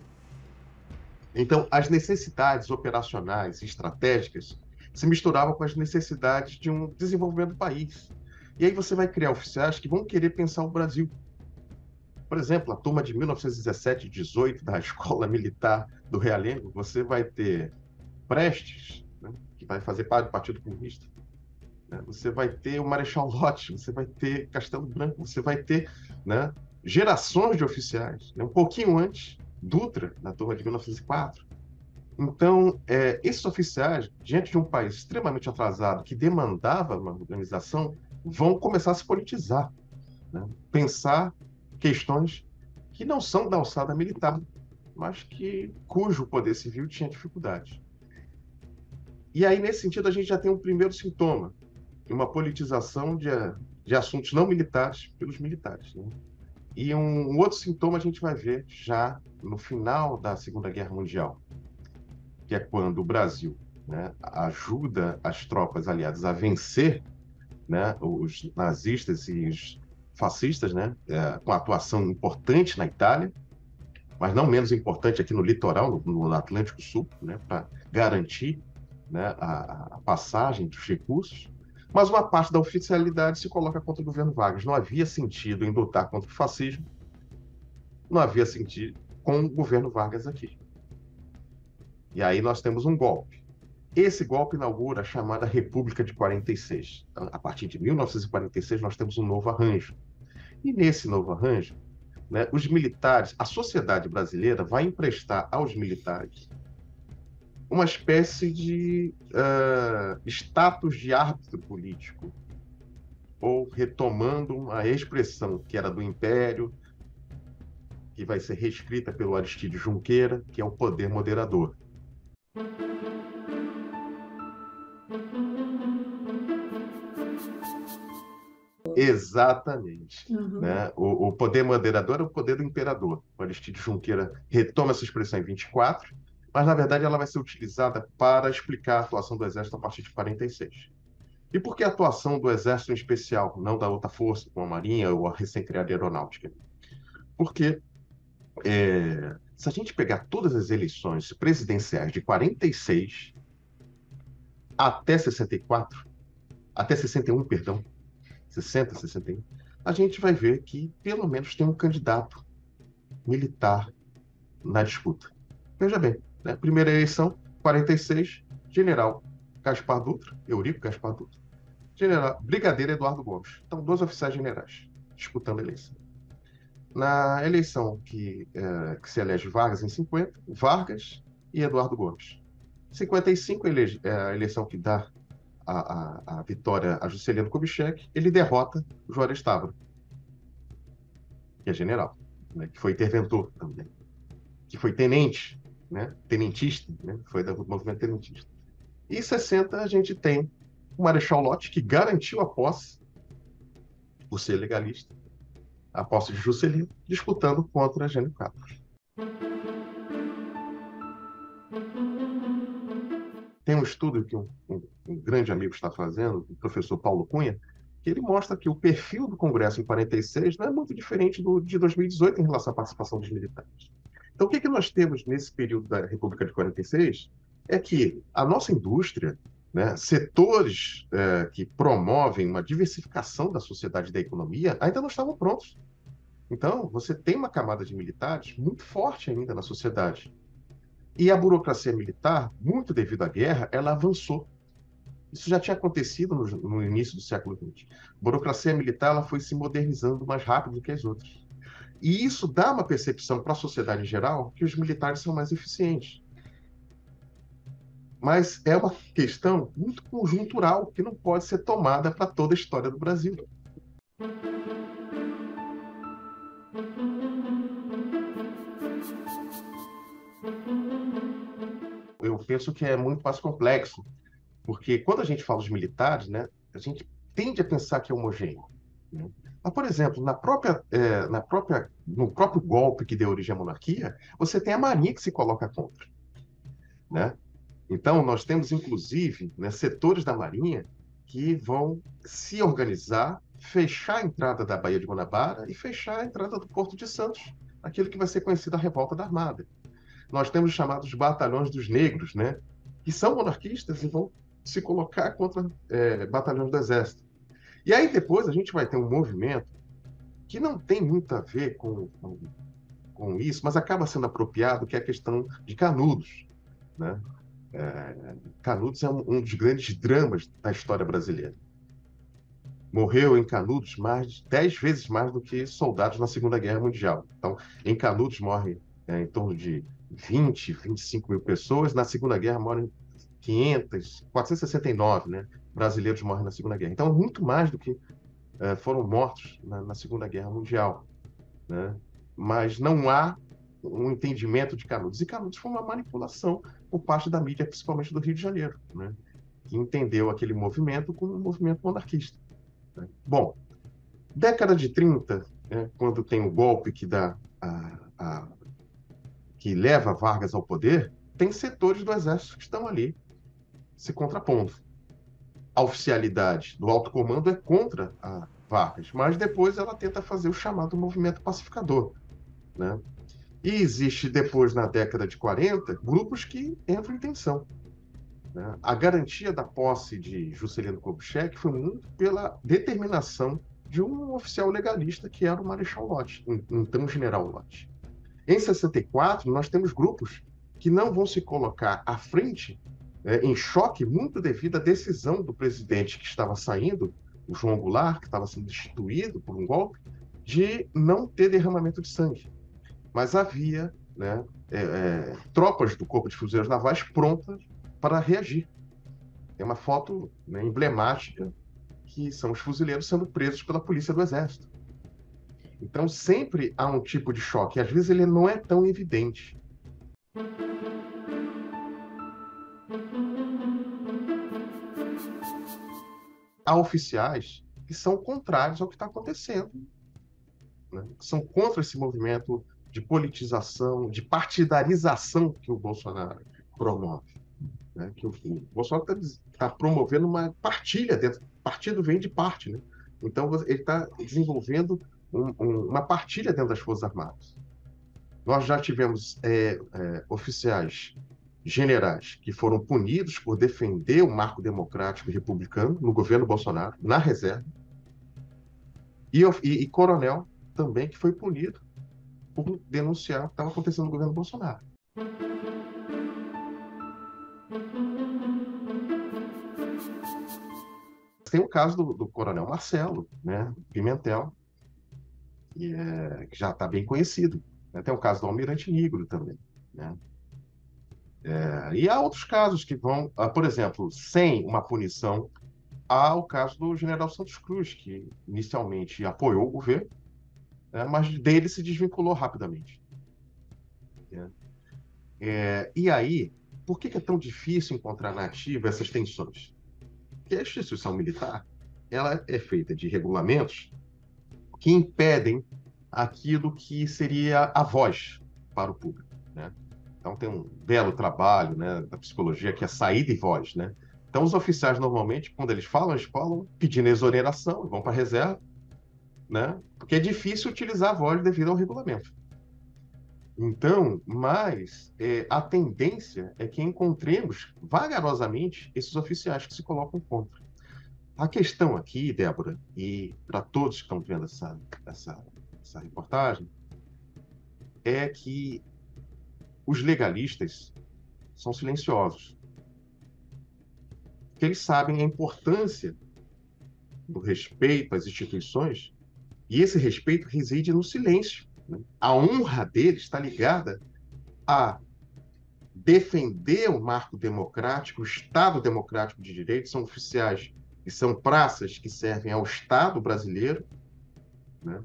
Então, as necessidades operacionais e estratégicas se misturavam com as necessidades de um desenvolvimento do país. E aí você vai criar oficiais que vão querer pensar o Brasil. Por exemplo, a turma de 1917 e 18 da Escola Militar do Realengo, você vai ter Prestes, né, que vai fazer parte do Partido Comunista. Né? Você vai ter o Marechal Lott, você vai ter Castelo Branco, você vai ter, né, gerações de oficiais. Né? Um pouquinho antes, Dutra, na turma de 1904. Então, esses oficiais, diante de um país extremamente atrasado, que demandava uma organização, vão começar a se politizar, né? Pensar questões que não são da alçada militar, mas cujo poder civil tinha dificuldade. E aí, nesse sentido, a gente já tem um primeiro sintoma, uma politização de assuntos não militares pelos militares, né? E um outro sintoma a gente vai ver já no final da Segunda Guerra Mundial, que é quando o Brasil, né, ajuda as tropas aliadas a vencer, né, os nazistas e os fascistas, né, com atuação importante na Itália, mas não menos importante aqui no litoral, no Atlântico Sul, né, para garantir, né, a passagem dos recursos. Mas uma parte da oficialidade se coloca contra o governo Vargas. Não havia sentido em lutar contra o fascismo, não havia sentido com o governo Vargas aqui. E aí nós temos um golpe. Esse golpe inaugura a chamada República de 46. A partir de 1946, nós temos um novo arranjo. E nesse novo arranjo, né, os militares, a sociedade brasileira vai emprestar aos militares uma espécie de status de árbitro político, ou retomando uma expressão que era do Império, que vai ser reescrita pelo Aristídio Junqueira, que é o poder moderador. Exatamente. Uhum. Né? O poder moderador é o poder do imperador. O Aristídio Junqueira retoma essa expressão em 24, mas na verdade ela vai ser utilizada para explicar a atuação do Exército a partir de 46. E por que a atuação do Exército em especial, não da outra força, como a Marinha ou a recém-criada Aeronáutica? Porque se a gente pegar todas as eleições presidenciais de 46 até 64, até 61, perdão, 60, 61, a gente vai ver que pelo menos tem um candidato militar na disputa. Veja bem, né? Primeira eleição, 46, general Gaspar Dutra, Eurico Gaspar Dutra, general brigadeiro Eduardo Gomes. Então, dois oficiais generais disputando a eleição. Na eleição que se elege Vargas em 50, Vargas e Eduardo Gomes. 55 é a eleição que dá a vitória a Juscelino Kubitschek, ele derrota Juarez Távora, que é general, né, que foi interventor também, que foi tenente, né, tenentista, né, foi do movimento tenentista. E em 60 a gente tem o Marechal Lott, que garantiu a posse, por ser legalista, a posse de Juscelino, disputando contra Jânio Quadros. Tem um estudo que um grande amigo está fazendo, o professor Paulo Cunha, que ele mostra que o perfil do Congresso em 46 não é muito diferente do de 2018 em relação à participação dos militares. Então, o que nós temos nesse período da República de 46 é que a nossa indústria, né, setores que promovem uma diversificação da sociedade e da economia, ainda não estavam prontos. Então, você tem uma camada de militares muito forte ainda na sociedade. E a burocracia militar, muito devido à guerra, ela avançou. Isso já tinha acontecido no início do século XX. A burocracia militar ela foi se modernizando mais rápido do que as outras. E isso dá uma percepção para a sociedade em geral que os militares são mais eficientes. Mas é uma questão muito conjuntural que não pode ser tomada para toda a história do Brasil. Eu penso que é muito mais complexo, porque quando a gente fala dos militares, né, a gente tende a pensar que é homogêneo, né? Mas, por exemplo, no próprio golpe que deu origem à monarquia, você tem a Marinha que se coloca contra, né? Então, nós temos, inclusive, né, setores da Marinha que vão se organizar, fechar a entrada da Baía de Guanabara e fechar a entrada do Porto de Santos, aquilo que vai ser conhecido a Revolta da Armada. Nós temos os chamados batalhões dos negros, né, que são monarquistas e vão se colocar contra batalhões do Exército. E aí depois a gente vai ter um movimento que não tem muito a ver com isso, mas acaba sendo apropriado, que é a questão de Canudos, né? Canudos é um dos grandes dramas da história brasileira. Morreu em Canudos mais de 10 vezes mais do que soldados na Segunda Guerra Mundial. Então, em Canudos morre em torno de 20, 25 mil pessoas. Na Segunda Guerra morrem 500, 469, né? Brasileiros morrem na Segunda Guerra. Então, muito mais do que foram mortos na Segunda Guerra Mundial, né? Mas não há um entendimento de Canudos. E Canudos foi uma manipulação por parte da mídia, principalmente do Rio de Janeiro, né? Que entendeu aquele movimento como um movimento monarquista, né? Bom, década de 30, né, quando tem o golpe que dá que leva Vargas ao poder, tem setores do exército que estão ali se contrapondo. A oficialidade do alto comando é contra a Vargas, mas depois ela tenta fazer o chamado movimento pacificador, né? E existe depois, na década de 40, grupos que entram em tensão, né? A garantia da posse de Juscelino Kubitschek foi muito pela determinação de um oficial legalista que era o Marechal Lott, então General Lott. Em 64, nós temos grupos que não vão se colocar à frente, em choque, muito devido à decisão do presidente que estava saindo, o João Goulart, que estava sendo destituído por um golpe, de não ter derramamento de sangue. Mas havia, né, tropas do Corpo de Fuzileiros Navais prontas para reagir. Tem uma foto, né, emblemática, que são os fuzileiros sendo presos pela polícia do Exército. Então, sempre há um tipo de choque. Às vezes, ele não é tão evidente. Há oficiais que são contrários ao que está acontecendo, né? São contra esse movimento de politização, de partidarização que o Bolsonaro promove, né? Que o Bolsonaro está promovendo uma partilha dentro. Partido vem de parte, né? Então, ele está desenvolvendo uma partilha dentro das Forças Armadas. Nós já tivemos oficiais generais que foram punidos por defender o marco democrático e republicano no governo Bolsonaro, na reserva, e coronel também que foi punido por denunciar o que estava acontecendo no governo Bolsonaro. Tem o caso do coronel Marcelo, né, Pimentel, que já está bem conhecido, né? Tem o caso do Almirante Negro também, né? E há outros casos que vão, por exemplo, sem uma punição, há o caso do general Santos Cruz, que inicialmente apoiou o governo, né, mas dele se desvinculou rapidamente, né? E aí, por que é tão difícil encontrar na ativa essas tensões? Porque a instituição militar ela é feita de regulamentos que impedem aquilo que seria a voz para o público, né? Então tem um belo trabalho, né, da psicologia que é saída e voz, né? Então os oficiais normalmente, quando eles falam pedindo exoneração, vão para a reserva, né? Porque é difícil utilizar a voz devido ao regulamento. Então, mas a tendência é que encontremos vagarosamente esses oficiais que se colocam contra. A questão aqui, Débora, e para todos que estão vendo essa essa reportagem, é que os legalistas são silenciosos, que eles sabem a importância do respeito às instituições, e esse respeito reside no silêncio, né? A honra deles está ligada a defender o marco democrático, o Estado democrático de direito, são oficiais e são praças que servem ao Estado brasileiro, né?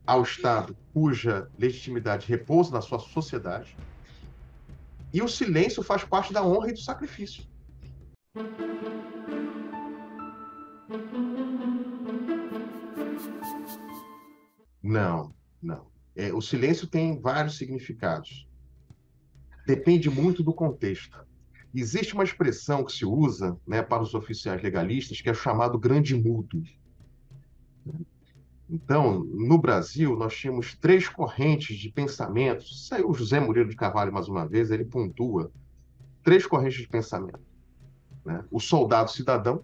Ao Estado cuja legitimidade repousa na sua sociedade, e o silêncio faz parte da honra e do sacrifício. Não, não. O silêncio tem vários significados. Depende muito do contexto. Existe uma expressão que se usa, né, para os oficiais legalistas, que é chamado grande mudo. Então, no Brasil, nós tínhamos três correntes de pensamento. Saiu o José Murilo de Carvalho mais uma vez, ele pontua três correntes de pensamento, né? O soldado cidadão.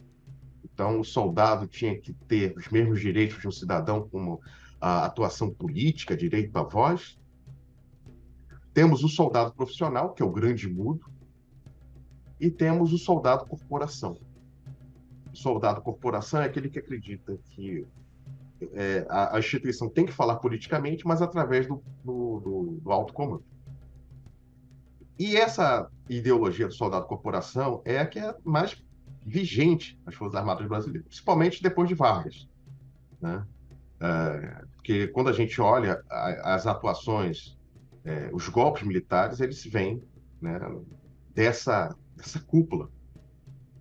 Então, o soldado tinha que ter os mesmos direitos de um cidadão, como a atuação política, direito à voz. Temos o soldado profissional, que é o grande mudo, e temos o soldado corporação. O soldado corporação é aquele que acredita que a instituição tem que falar politicamente, mas através do alto comando. E essa ideologia do soldado corporação é a que é mais vigente nas Forças Armadas brasileiras, principalmente depois de Vargas, né? Porque quando a gente olha as atuações, os golpes militares, eles vêm, né, dessa cúpula.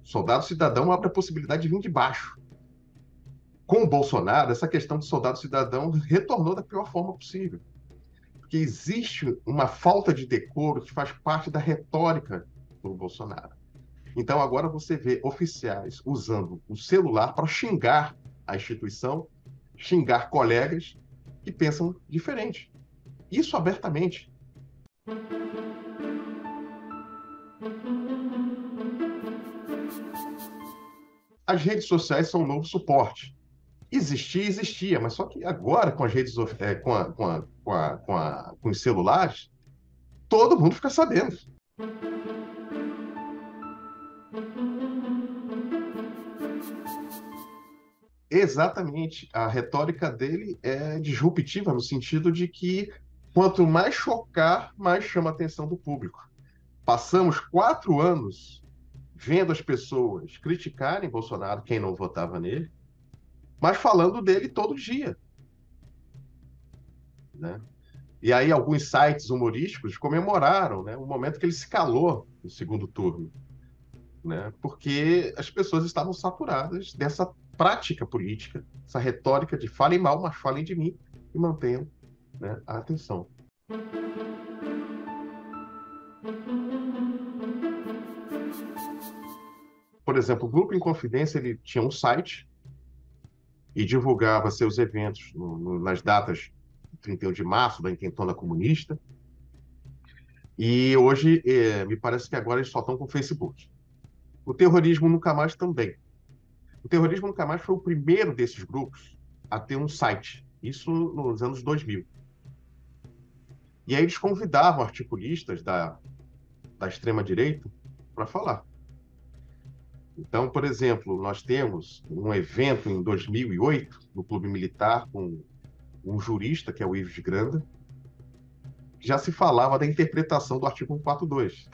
O soldado cidadão abre a possibilidade de vir de baixo. Com o Bolsonaro, essa questão do soldado cidadão retornou da pior forma possível. Porque existe uma falta de decoro que faz parte da retórica do Bolsonaro. Então, agora você vê oficiais usando o celular para xingar a instituição, xingar colegas que pensam diferente. Isso abertamente. As redes sociais são um novo suporte. Existia, mas só que agora, com as redes, com os celulares, todo mundo fica sabendo. Exatamente. A retórica dele é disruptiva, no sentido de que quanto mais chocar, mais chama a atenção do público. Passamos 4 anos vendo as pessoas criticarem Bolsonaro, quem não votava nele, mas falando dele todo dia, né? E aí alguns sites humorísticos comemoraram, né, o momento que ele se calou no segundo turno, né? Porque as pessoas estavam saturadas dessa prática política, essa retórica de falem mal, mas falem de mim, e mantenham, né, a atenção. Por exemplo, o Grupo Inconfidência, ele tinha um site e divulgava seus eventos nas datas de 31 de março, da Intentona Comunista, e hoje, me parece que agora eles só estão com o Facebook. O Terrorismo Nunca Mais também. O Terrorismo Nunca Mais foi o primeiro desses grupos a ter um site, isso nos anos 2000. E aí eles convidavam articulistas da extrema-direita para falar. Então, por exemplo, nós temos um evento em 2008, no Clube Militar, com um jurista, que é o Ives Granda, que já se falava da interpretação do artigo 142.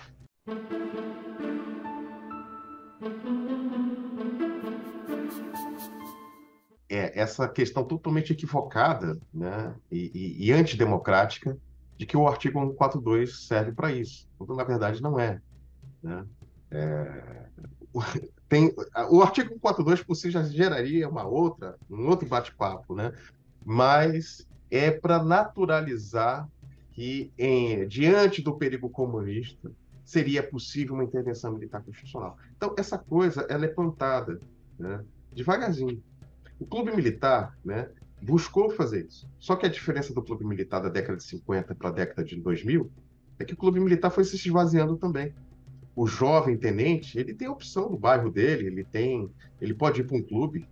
Essa questão totalmente equivocada, né, e antidemocrática de que o artigo 142 serve para isso, quando na verdade não é, né? O artigo 142 por si já geraria um outro bate-papo, né? Mas é para naturalizar que, diante do perigo comunista, seria possível uma intervenção militar constitucional. Então, essa coisa ela é plantada, né, devagarzinho. O clube militar, né, buscou fazer isso. Só que a diferença do clube militar da década de 50 para a década de 2000 é que o clube militar foi se esvaziando também. O jovem tenente, ele tem a opção do bairro dele, ele pode ir para um clube,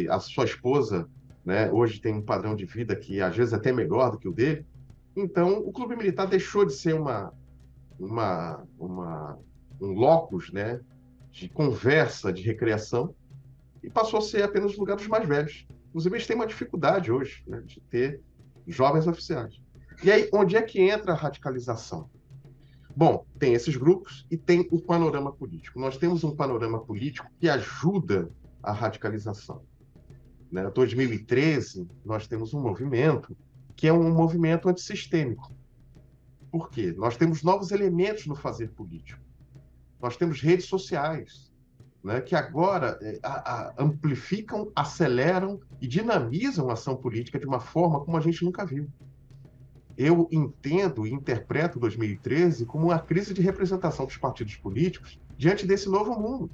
a sua esposa né? Hoje tem um padrão de vida que às vezes é até melhor do que o dele. Então, o clube militar deixou de ser uma, uma, um locus, né, de conversa, de recreação, e passou a ser apenas o lugar dos mais velhos. Inclusive, eles têm uma dificuldade hoje, né, de ter jovens oficiais. E aí, onde é que entra a radicalização? Bom, tem esses grupos e tem o panorama político. Nós temos um panorama político que ajuda a radicalização, né? Em 2013, nós temos um movimento que é um movimento antissistêmico. Por quê? Nós temos novos elementos no fazer político. Nós temos redes sociais, né, que agora amplificam, aceleram e dinamizam a ação política de uma forma como a gente nunca viu. Eu entendo e interpreto 2013 como uma crise de representação dos partidos políticos diante desse novo mundo.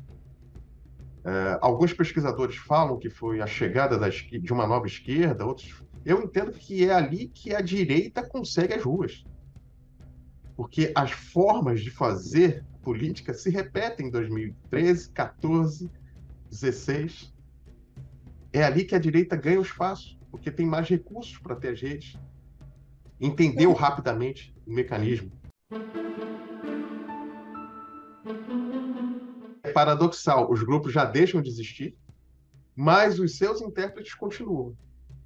Alguns pesquisadores falam que foi a chegada de uma nova esquerda, outros... Eu entendo que é ali que a direita consegue as ruas. Porque as formas de fazer política se repetem em 2013, 14, 16. É ali que a direita ganha o espaço, porque tem mais recursos para ter as redes. Entendeu rapidamente o mecanismo. É paradoxal, os grupos já deixam de existir, mas os seus intérpretes continuam.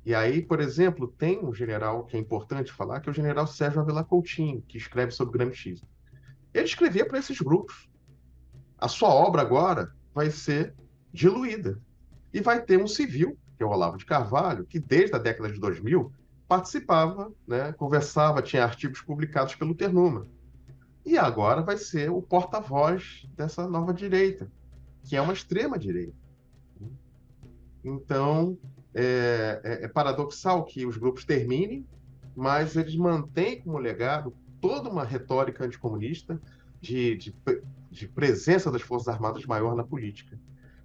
E aí, por exemplo, tem um general que é importante falar, que é o general Sérgio Avelar Coutinho, que escreve sobre o gramscismo. Ele escrevia para esses grupos. A sua obra agora vai ser diluída. E vai ter um civil, que é o Olavo de Carvalho, que desde a década de 2000 participava, né, conversava, tinha artigos publicados pelo Ternuma. E agora vai ser o porta-voz dessa nova direita, que é uma extrema-direita. Então, é paradoxal que os grupos terminem, mas eles mantêm como legado toda uma retórica anticomunista de presença das Forças Armadas maior na política.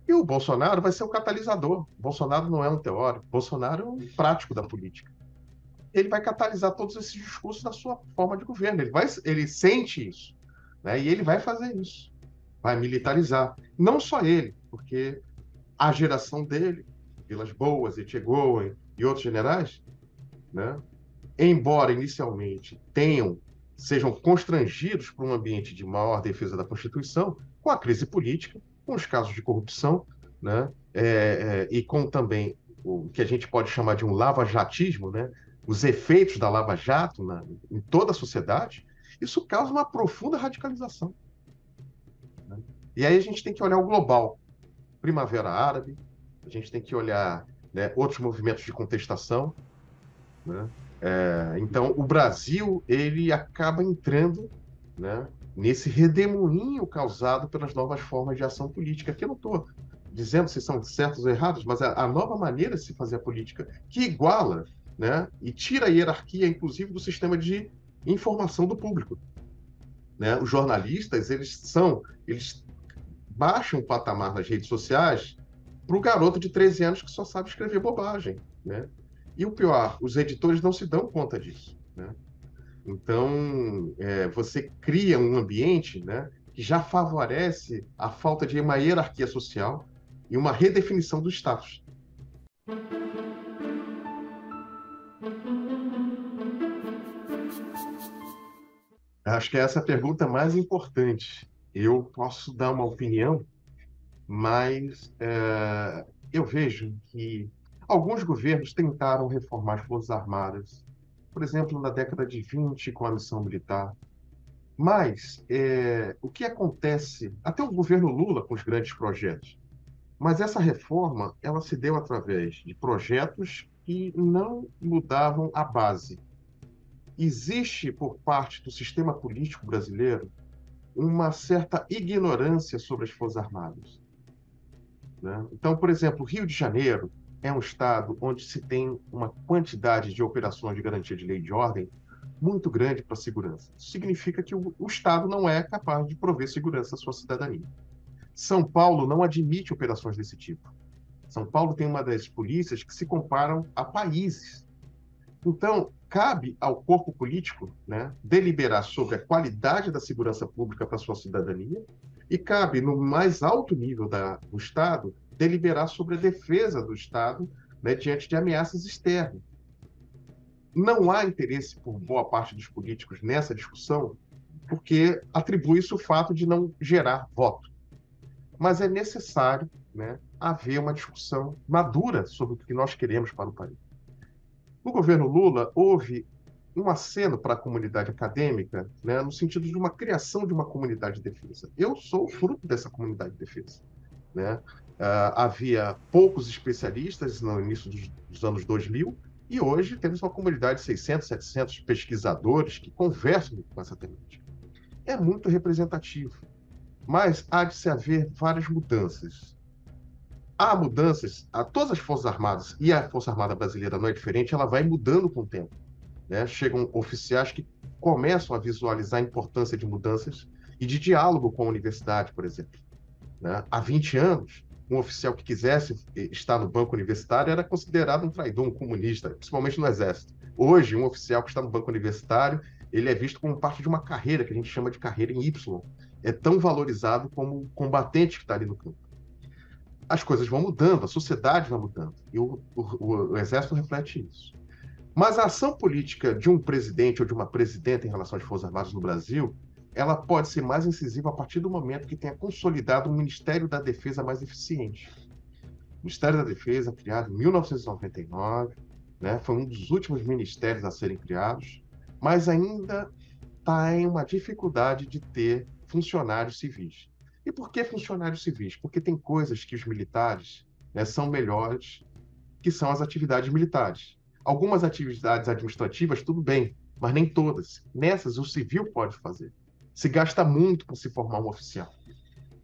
E o Bolsonaro vai ser o catalisador. Bolsonaro não é um teórico, Bolsonaro é um prático da política. Ele vai catalisar todos esses discursos da sua forma de governo. Ele sente isso, né? E ele vai fazer isso. Vai militarizar. Não só ele, porque a geração dele, Vilas Boas, Etchegoyen e outros generais, né, embora inicialmente sejam constrangidos por um ambiente de maior defesa da Constituição, com a crise política, com os casos de corrupção, né, e com também o que a gente pode chamar de um lava-jatismo, né, os efeitos da Lava Jato em toda a sociedade, isso causa uma profunda radicalização, né? E aí a gente tem que olhar o global. Primavera Árabe, a gente tem que olhar, né, outros movimentos de contestação, né? Então, o Brasil ele acaba entrando, né, nesse redemoinho causado pelas novas formas de ação política, que eu não estou dizendo se são certas ou erradas, mas a nova maneira de se fazer a política, que iguala, né, e tira a hierarquia, inclusive, do sistema de informação do público, né? Os jornalistas, eles baixam o patamar nas redes sociais para o garoto de 13 anos que só sabe escrever bobagem, né? E o pior, os editores não se dão conta disso, né? Então, você cria um ambiente, né, que já favorece a falta de uma hierarquia social e uma redefinição do status. Acho que essa é a pergunta mais importante. Eu posso dar uma opinião, mas eu vejo que alguns governos tentaram reformar as Forças Armadas, por exemplo, na década de 20, com a missão militar. Mas o que acontece, até o governo Lula com os grandes projetos, mas essa reforma ela se deu através de projetos que não mudavam a base. Existe, por parte do sistema político brasileiro, uma certa ignorância sobre as Forças Armadas, né? Então, por exemplo, o Rio de Janeiro é um estado onde se tem uma quantidade de operações de garantia de lei e de ordem muito grande para a segurança. Isso significa que o Estado não é capaz de prover segurança à sua cidadania. São Paulo não admite operações desse tipo. São Paulo tem uma das polícias que se comparam a países. Então, cabe ao corpo político, né, deliberar sobre a qualidade da segurança pública para a sua cidadania e cabe, no mais alto nível do Estado, deliberar sobre a defesa do Estado né, diante de ameaças externas. Não há interesse por boa parte dos políticos nessa discussão, porque atribui-se o fato de não gerar voto. Mas é necessário, né, haver uma discussão madura sobre o que nós queremos para o país. No governo Lula, houve um aceno para a comunidade acadêmica, né, no sentido de uma criação de uma comunidade de defesa. Eu sou fruto dessa comunidade de defesa. Né? Havia poucos especialistas no início dos anos 2000 e hoje temos uma comunidade de 600, 700 pesquisadores que conversam com essa temática. É muito representativo, mas há de se haver várias mudanças. Há mudanças, a todas as Forças Armadas, e a Força Armada Brasileira não é diferente, ela vai mudando com o tempo. Né? Chegam oficiais que começam a visualizar a importância de mudanças e de diálogo com a universidade, por exemplo. Né? Há 20 anos, um oficial que quisesse estar no banco universitário era considerado um traidor, um comunista, principalmente no Exército. Hoje, um oficial que está no banco universitário, ele é visto como parte de uma carreira, que a gente chama de carreira em Y. É tão valorizado como o combatente que está ali no campo. As coisas vão mudando, a sociedade vai mudando, e o Exército reflete isso. Mas a ação política de um presidente ou de uma presidenta em relação às Forças Armadas no Brasil, ela pode ser mais incisiva a partir do momento que tenha consolidado um Ministério da Defesa mais eficiente. O Ministério da Defesa, criado em 1999, né, foi um dos últimos ministérios a serem criados, mas ainda está em uma dificuldade de ter funcionários civis. E por que funcionários civis? Porque tem coisas que os militares, né, são melhores, que são as atividades militares. Algumas atividades administrativas, tudo bem, mas nem todas. Nessas, o civil pode fazer. Se gasta muito para se formar um oficial.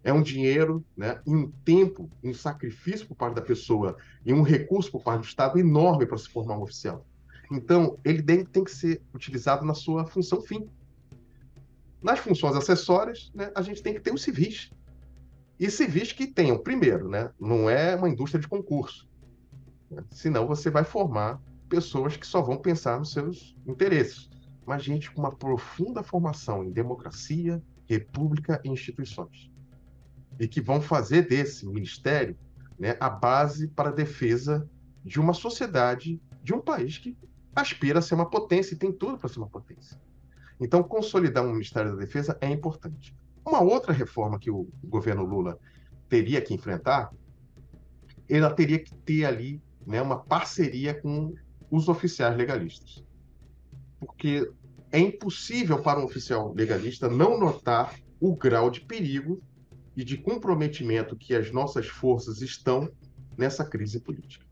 É um dinheiro, né, e um tempo, um sacrifício por parte da pessoa e um recurso por parte do Estado enorme para se formar um oficial. Então, ele tem que ser utilizado na sua função fim. Nas funções acessórias, né, a gente tem que ter os civis. E civis que tenham, primeiro, né, não é uma indústria de concurso. Né? Senão você vai formar pessoas que só vão pensar nos seus interesses. Mas gente com uma profunda formação em democracia, república e instituições. E que vão fazer desse ministério, né, a base para a defesa de uma sociedade, de um país que aspira a ser uma potência e tem tudo para ser uma potência. Então, consolidar um Ministério da Defesa é importante. Uma outra reforma que o governo Lula teria que enfrentar, ela teria que ter ali, né, uma parceria com os oficiais legalistas. Porque é impossível para um oficial legalista não notar o grau de perigo e de comprometimento que as nossas forças estão nessa crise política.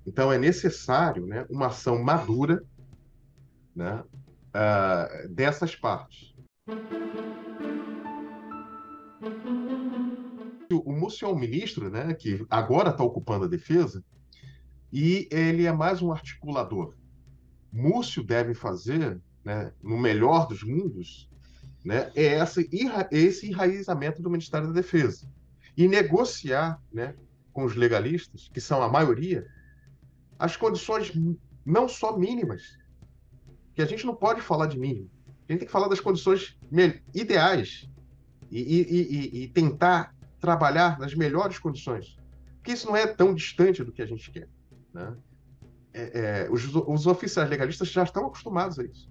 Então, é necessário, né, uma ação madura, né, dessas partes. O Múcio é um ministro, né, que agora está ocupando a defesa, e ele é mais um articulador. Múcio deve fazer, né, no melhor dos mundos, né, esse enraizamento do Ministério da Defesa. E negociar, né, com os legalistas, que são a maioria, as condições não só mínimas, que a gente não pode falar de mínimo, a gente tem que falar das condições ideais e tentar trabalhar nas melhores condições, porque isso não é tão distante do que a gente quer. Né? Os oficiais legalistas já estão acostumados a isso.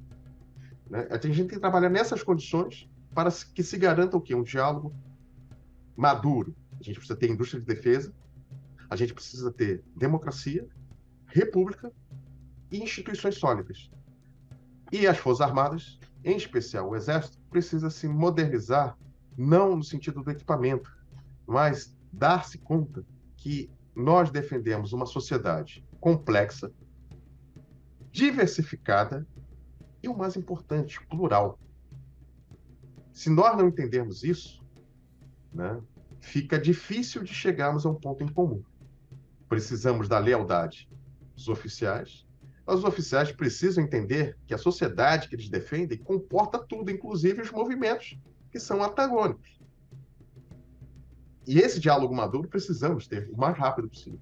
Né? A gente tem que trabalhar nessas condições para que se garanta o quê? Um diálogo maduro. A gente precisa ter indústria de defesa, a gente precisa ter democracia, república e instituições sólidas. E as Forças Armadas, em especial o Exército, precisa se modernizar, não no sentido do equipamento, mas dar-se conta que nós defendemos uma sociedade complexa, diversificada e, o mais importante, plural. Se nós não entendermos isso, né, fica difícil de chegarmos a um ponto em comum. Precisamos da lealdade dos oficiais. Os oficiais precisam entender que a sociedade que eles defendem comporta tudo, inclusive os movimentos que são antagônicos. E esse diálogo maduro precisamos ter o mais rápido possível.